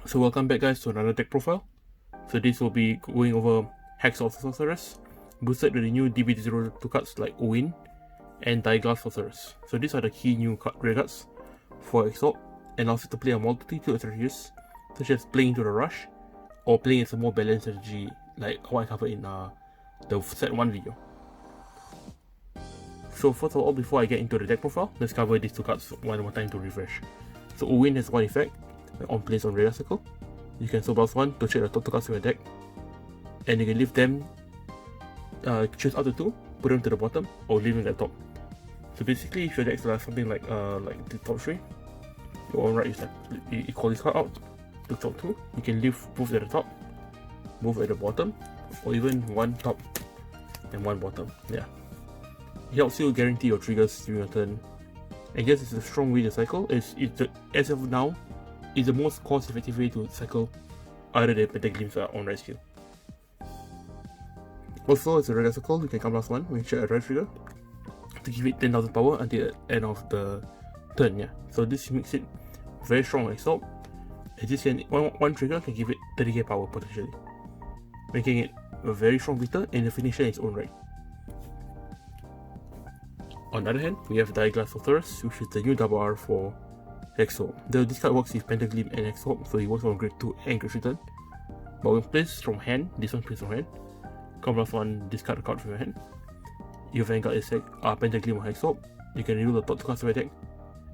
So welcome back guys to another deck profile. So this will be going over Hexaorb Sorceress, boosted with the new DB02 cards like Owen and Vanguard Sorceress. So these are the key new rare cards for Hexaorb, and allows you to play a multitude of strategies, such as playing into the rush, or playing as a more balanced strategy like what I covered in the set 1 video. So first of all, before I get into the deck profile, let's cover these two cards one more time to refresh. So Owen has one effect. On place on radar circle, you can soul blast 1 to check the top 2 cards of your deck, and you can leave them, choose up to 2, put them to the bottom, or leave them at the top. So basically, if your deck is something like the top 3, you on right, you call this card out to top 2, you can leave both at the top, both at the bottom, or even one top and one bottom. Yeah, it helps you guarantee your triggers during your turn. I guess it's a strong way to cycle. As of now, is the most cost-effective way to cycle other than Pentaglim's on-right skill. Also, as a regular cycle, you can come last 1 when you check a drive trigger to give it 10,000 power until the end of the turn. Yeah, so this makes it very strong on Hexaorb, as this one trigger can give it 30k power potentially, making it a very strong beater and a finisher in its own right. On the other hand, we have Vanguard Sorceress, which is the new double R for Hexaorb. This card works with Pentaglim and Hexaorb, so it works on grade 2 and grade 3 turn. But when placed from hand, this one placed from hand, come plus 1, discard a card from your hand. Your Vanguard is Pentaglim or Hexaorb, you can reveal the top 2 cards of your deck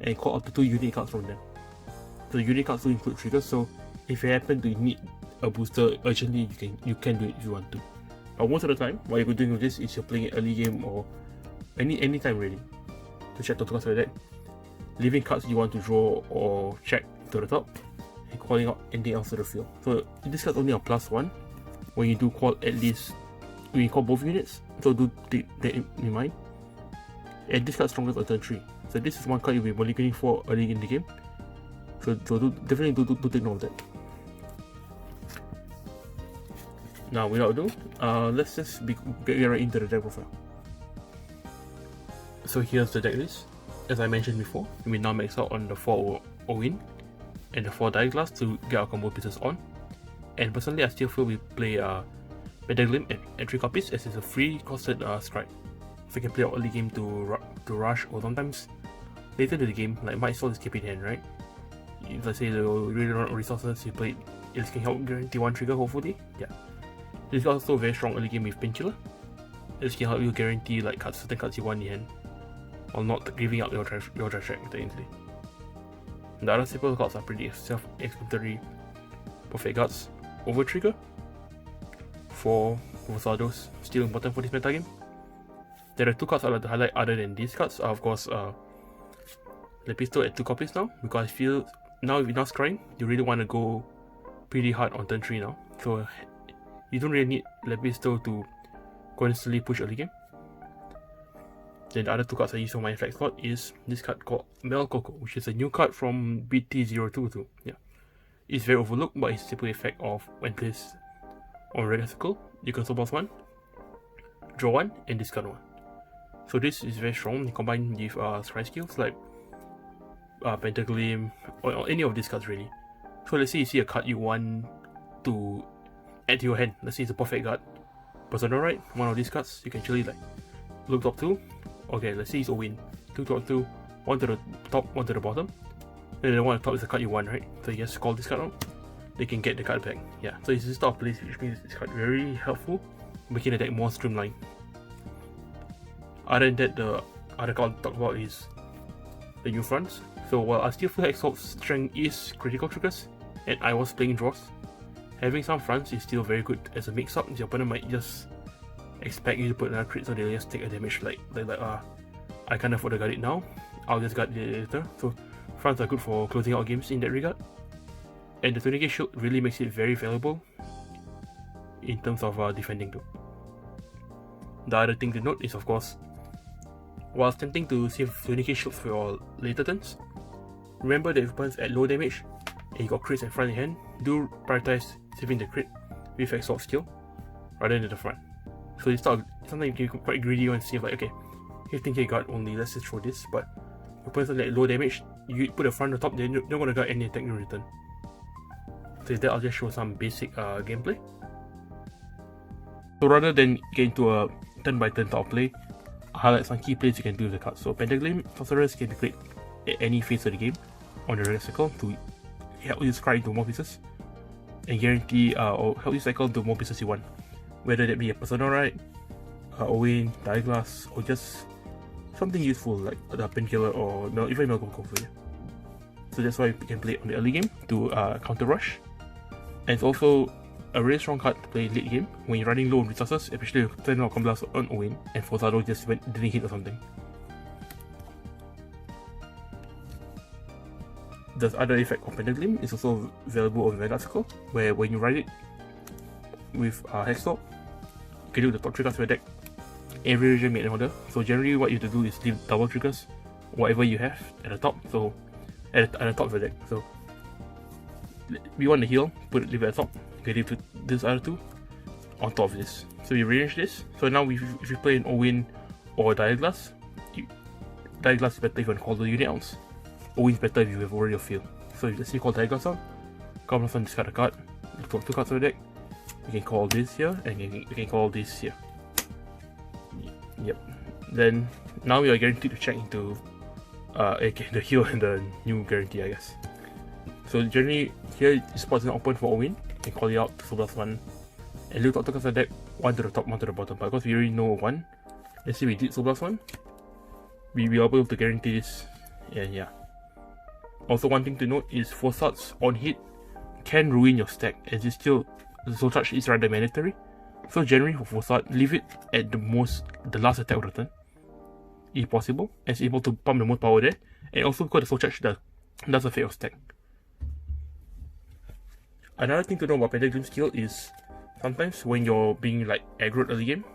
and call up to 2 unique cards from them. So unique cards will include triggers, so if you happen to need a booster urgently, you can do it if you want to. But most of the time, what you're doing with this is you're playing it early game or any time really to check the 2 cards of your deck, leaving cards you want to draw or check to the top, and calling out anything else to the field. So this card's only a +1 when you do call when you call both units, so do take that in mind. And this card's strongest on turn 3. So this is one card you'll be mulliganing for early in the game. So definitely do take note of that. Now without ado, let's just get right into the deck profile. So here's the deck list. As I mentioned before, we now max out on the 4 Owen and the 4 Dieglass to get our combo pieces on. And personally, I still feel we play Pentaglim at 3 copies, as it's a free costed strike. So you can play out early game to rush, or sometimes later in the game, like might as well just keep it in hand, right? If let's say you really run out of resources, you play it can help guarantee 1 trigger hopefully. Yeah. This is also very strong early game with Painkiller. This can help you guarantee like certain cards you want in hand, while not giving up your drive track technically. The other simple cards are pretty self-explanatory. Perfect Guards, Over Trigger for Rosados, still important for this meta game. There are 2 cards I'd like to highlight other than these cards. Of course, Lepisto at 2 copies now, because I feel now with enough scrying, you really want to go pretty hard on turn 3 now. So you don't really need Lepisto to constantly push early game. Then the other 2 cards I use for my flex slot is this card called Mel Coco, which is a new card from BT022. Yeah, it's very overlooked, but it's a simple effect of when placed on regular circle, you can soul blast 1, draw 1, and discard 1. So this is very strong. You combine with scry skills like Pentaglim or any of these cards really. So let's say you see a card you want to add to your hand. Let's say it's a Perfect Guard. Persona right, one of these cards, you can actually like look top 2. Okay, let's say it's Owen. 2 top 2, 1 to the top, 1 to the bottom. Then the one at the top is the card you want, right? So you just call this card out. They can get the card back. Yeah, so it's this type of place which makes this card very helpful, making the deck more streamlined. Other than that, the other card I'll talk about is the new fronts. So while I still feel Hexaorb's strength is critical triggers, and I was playing draws, having some fronts is still very good as a mix-up. Your opponent might just expect you to put another crit, so they'll just take a damage like I can't afford to guard it now, I'll just guard it later. So fronts are good for closing out games in that regard. And the 20k shield really makes it very valuable in terms of defending too. The other thing to note is, of course, while tempting to save 20k shields for your later turns, remember that if opponents at low damage and you got crits in front of your hand, do prioritize saving the crit with Hexaorb skill rather than the front. So you start, sometimes you can be quite greedy and save like, okay, 15k guard only, let's just throw this, but if opponents are at low damage, you put the front on the top, they're not going to get any attack in return. So with that, I'll just show some basic gameplay. So rather than get into a turn by turn type of play, I'll highlight some key plays you can do with the cards. So Hexaorb Sorceress can be played at any phase of the game on the red cycle to help you scry into more pieces and guarantee or help you cycle into more pieces you want, whether that be a personal right, Owen, Dieglass, or just something useful like the Painkiller or even Malcolm for you. So that's why you can play it on the early game to counter rush, and it's also a really strong card to play late game when you're running low on resources, especially if turn out Blast on Owen and Forzado just didn't hit or something. The other effect of Pentaglim is also available on Vanguard Circle, where when you ride it with Hexaorb, you can do the top 3 cards of your deck. Every region made an order. So generally what you have to do is leave double triggers, whatever you have at the top. So at the top of the deck. So we want to heal, leave it at the top. You can leave this other 2 on top of this. So we rearrange this. So now if you play an Owen or Dieglass, Dieglass is better if you want to call the unit ounce. Owen is better if you have already a field. So if you call Dieglass out, come on, discard a card, top 2 cards of the deck. You can call this here and you can call this here. Yep. Then now we are guaranteed to check into the heal and the new guarantee, I guess. So generally here this spot is not open for Owen. You can call it out to +1 and look top 2 cards of the deck, 1 to the top, 1 to the bottom. But because we already know 1, let's say we did +1, we will be able to guarantee this. And yeah. Also, one thing to note is Force on hit can ruin your stack, as the soul charge is rather mandatory. So generally for Force leave it at the last attack of the turn, if possible, as able to pump the most power there, and also because the soul charge does affect your stack. Another thing to know about Pentaglim skill is sometimes when you're being like aggroed early game,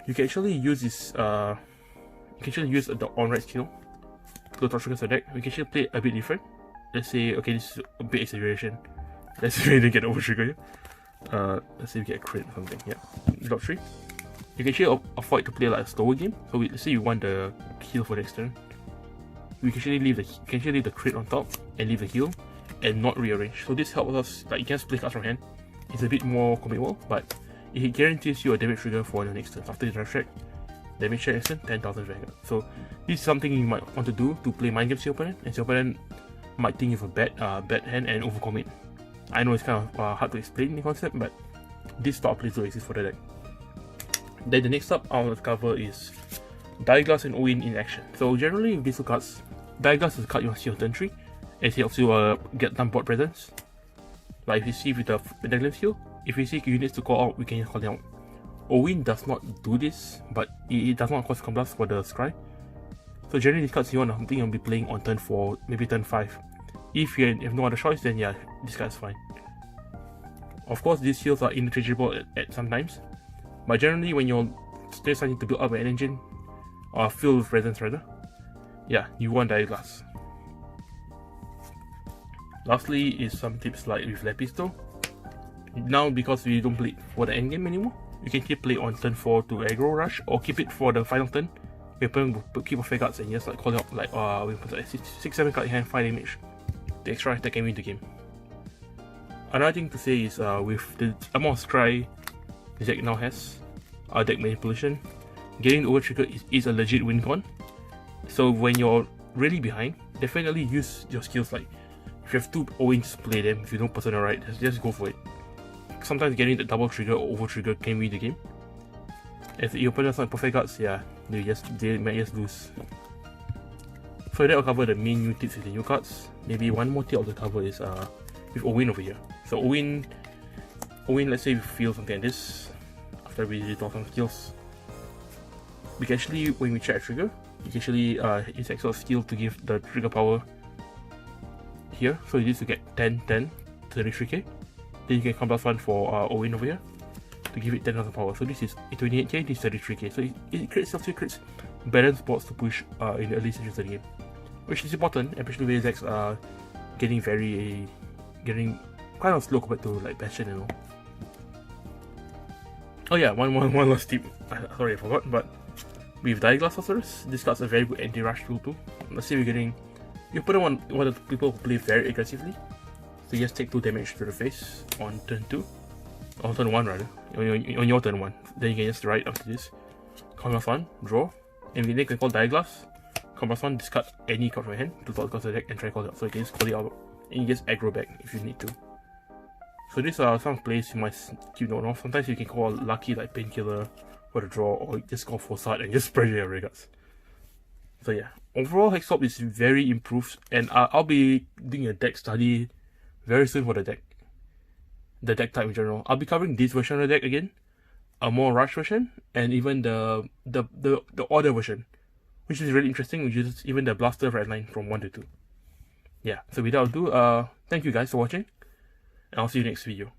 you can actually use this the on-right skill to top triggers the deck. We can actually play it a bit different. Let's say, okay, this is a bit exaggeration. Let's say we didn't get over trigger here. Let's say we get a crit or something. Yeah, drop 3. You can actually afford to play like a slower game. So let's say you want the heal for next turn. We can actually leave the crit on top and leave the heal and not rearrange. So this helps us, like you can split cards from hand. It's a bit more committal, but it guarantees you a damage trigger for the next turn. After you drive check, damage check next turn, 10,000 Vanguard. So this is something you might want to do to play mind games to your opponent, and your opponent might think you have a bad hand and overcommit. I know it's kind of hard to explain the concept, but this style plays do exist for the deck. Then the next up I want to cover is Dieglass and Owen in action. So generally with these 2 cards, Dieglass is a card you want to see on turn 3, as it helps you get some board presence. Like if you see with the Pentaglim skill, if you see units to call out, we can call them out. Owen does not do this, but it does not cost blast for the scry. So generally these cards you want something you'll be playing on turn 4, maybe turn 5. If you have no other choice, then yeah, this card is fine. Of course, these heals are interchangeable at some times, but generally when you're still starting to build up an engine, or fill with presence rather, yeah, you want Dieglass. Lastly is some tips like with Lapisto. Now because we don't play it for the endgame anymore, you can keep play on turn 4 to aggro rush, or keep it for the final turn. Weapon will keep a fair cards and just like call out like we put like 6-7 cards in hand, 5 damage. The extra attack can win the game. Another thing to say is with the amount of scry the deck now has, deck manipulation, getting the over trigger is a legit win con. So when you're really behind, definitely use your skills. Like if you have 2 Owens, play them. If you don't personal right, just go for it. Sometimes getting the double trigger or over trigger can win the game. If your opponent's not perfect cards, yeah, they might just lose. So that will cover the main new tips with the new cards. Maybe one more tip of the cover is with Owen over here. So Owen, let's say we feel something like this. After we do some skills, we can actually, when we check a trigger, you can actually use Hexaorb skill to give the trigger power here. So you need to get 10, 10, 33k. Then you can come +1 for Owen over here to give it 10,000 power. So this is 28k, this is 33k. So it creates balance spots to push in the early stages of the game, which is important, especially when decks are getting kind of slow compared to like Bastion and all. Oh yeah, one last tip. Sorry, I forgot. But with Dieglass Sorceress, this card's a very good anti-rush tool too. Let's say we're getting, you put on one of the people who play very aggressively. So you just take 2 damage to the face on turn 2. On turn 1 rather. On your turn 1. Then you can just write after this. Combat 1, draw. And we can call Diaglass. Combat 1, discard any card from your hand to top the deck and try to call it out. So you can just call it out and you just aggro back if you need to. So these are some plays you might keep note of. Sometimes you can call Lucky like Painkiller for the draw, or just call Foresight and just spread your regards. So yeah, overall Hexaorb is very improved, and I'll be doing a deck study very soon for the deck type in general. I'll be covering this version of the deck again, a more rush version, and even the order version, which is really interesting, which is even the blaster red line from 1 to 2. Yeah, so without ado, thank you guys for watching, and I'll see you next video.